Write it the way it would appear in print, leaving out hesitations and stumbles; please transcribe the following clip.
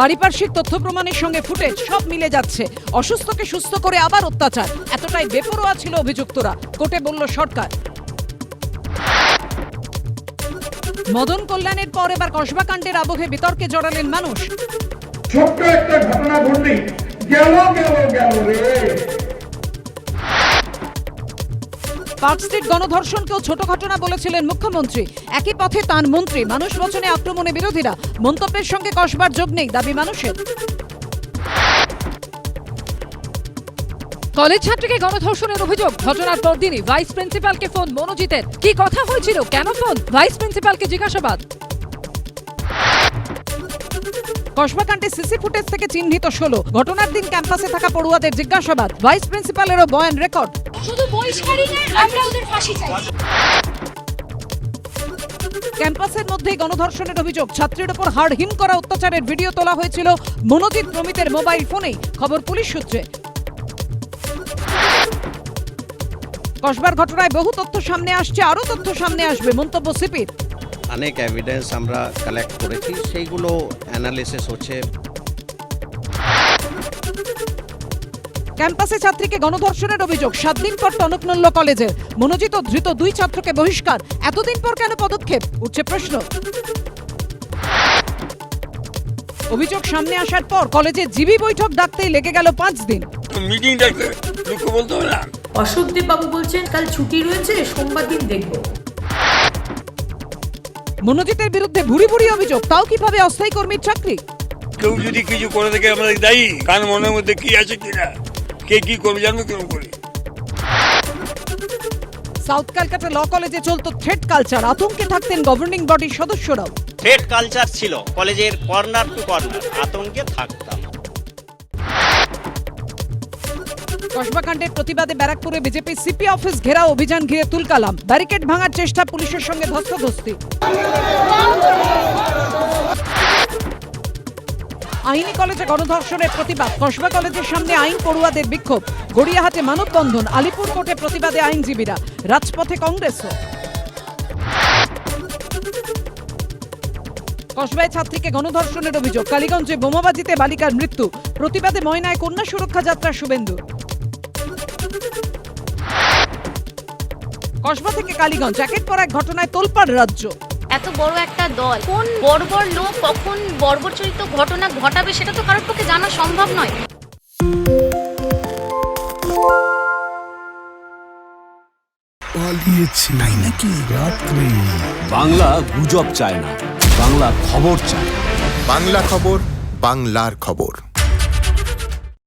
পারিপার্শ্বিক তথ্য প্রমাণের সঙ্গে ফুটেজ সব মিলে যাচ্ছে। অসুস্থকে সুস্থ করে আবার অত্যাচার, এতটাই বেপরোয়া ছিল অভিযুক্তরা, কোর্টে বলল সরকার। মদন কল্যাণের পর এবার কসবা কাণ্ডের আবহে বিতর্কে জড়ালেন মানুষ। ছোট্ট একটা ঘটনা ঘটলেই গেল রে। পার্ক স্ট্রিট গণধর্ষণকেও ছোট ঘটনা বলেছিলেন মুখ্যমন্ত্রী। একই পথে তাঁর মন্ত্রী। মানুষ বচনে আক্রমণে বিরোধীরা, মন্তব্যের সঙ্গে কসবার যোগ নেই দাবি মানুষের। কলেজ ছাত্রীকে গণধর্ষণের অভিযোগ, ঘটনার পরদিনই ভাইস প্রিন্সিপালকে ফোন মনোজিতের। কি কথা হয়েছিল, কেন ফোন, ভাইস প্রিন্সিপালকে জিজ্ঞাসাবাদ। কসবা কাণ্ডে সিসি ফুটেজ থেকে চিহ্নিত 16। ঘটনার দিন ক্যাম্পাসে থাকা পড়ুয়াদের জিজ্ঞাসাবাদ, ভাইস প্রিন্সিপালেরও বয়ান রেকর্ড। শুধু বহিষ্কারই না, আমরা ওদের ফাঁসি চাই। ক্যাম্পাসের মধ্যেই গণধর্ষণের অভিযোগ, ছাত্রীর উপর হাড় হিম করা অত্যাচারের ভিডিও তোলা হয়েছিল মনোজিৎ প্রমিতের মোবাইল ফোনেই, খবর পুলিশ সূত্রে। কসবার ঘটনায় বহু তথ্য সামনে আসছে, আরো তথ্য সামনে আসবে, মন্তব্য সিপির। অনেক এভিডেন্স আমরা কালেক্ট করেছি, সেইগুলো অ্যানালিসিস হচ্ছে। ক্যাম্পাসে ছাত্রীকে গণধর্ষণের অভিযোগ, 7 দিন পর টনক নড়ল কলেজের। মনোজিৎ ও ধৃত 2 ছাত্রকে বহিষ্কার, এতদিন পর কেন পদক্ষেপ, উঠছে প্রশ্ন। অভিযোগ সামনে আসার পর কলেজে জিবি বৈঠক ডাকতেই লেগে গেল 5 দিন। মিটিং ডাকতে লোক বলতে হবে না। অশোকদেব বাবু বলছেন কাল ছুটি রয়েছে, সোমবার দিন দেখব। মনোজিতের বিরুদ্ধে ভুরি ভুরি অভিযোগ, তাও কিভাবে অস্থায়ী কর্মীর চাকরি। কেউ যদি কিছু করে থাকে আমাদের দায়ী, কার মনের মধ্যে কি আছে কিনা, কে কি করবে জানবে কেন করে। সাউথ ক্যালকাটা ল কলেজে চলতো থ্রেড কালচার, আতঙ্কে থাকতেন গভর্নিং বডির সদস্যরাও। থ্রেড কালচার ছিল কলেজের কর্নার টু কর্নার, আতঙ্কে থাকতাম। কসবা কাণ্ডের প্রতিবাদে ব্যারাকপুরে বিজেপি সিপি অফিস ঘেরাও, অভিযান ঘিরে তুলকালাম, ব্যারিকেড ভাঙার চেষ্টা, পুলিশের সঙ্গে ধস্তাধস্তি। আইনি কলেজে গণধর্ষণের প্রতিবাদ, কসবা কলেজের সামনে আইন পড়ুয়াদের বিক্ষোভ, গড়িয়াহাটে মানববন্ধন, আলিপুর কোর্টে প্রতিবাদে আইনজীবীরা, রাজপথে কংগ্রেসও। কসবায় ছাত্রীকে গণধর্ষণের অভিযোগ, কালীগঞ্জে বোমাবাজিতে বালিকার মৃত্যু, প্রতিবাদে ময়নায় কন্যা সুরক্ষা যাত্রা শুভেন্দু। কসবা থেকে কালীগঞ্জ, একের পর এক ঘটনায় তোলপাড় রাজ্য। এত বড় একটা দল, কোন বর্বর লোক কখন বর্বরচরিত ঘটনা ঘটাবে সেটা তো কারোর পক্ষে জানা সম্ভব নয়। পালিয়েছে তাই নাকি রাত্রে। বাংলা গুজব চায় না, বাংলা খবর চায়। বাংলা খবর, বাংলার খবর।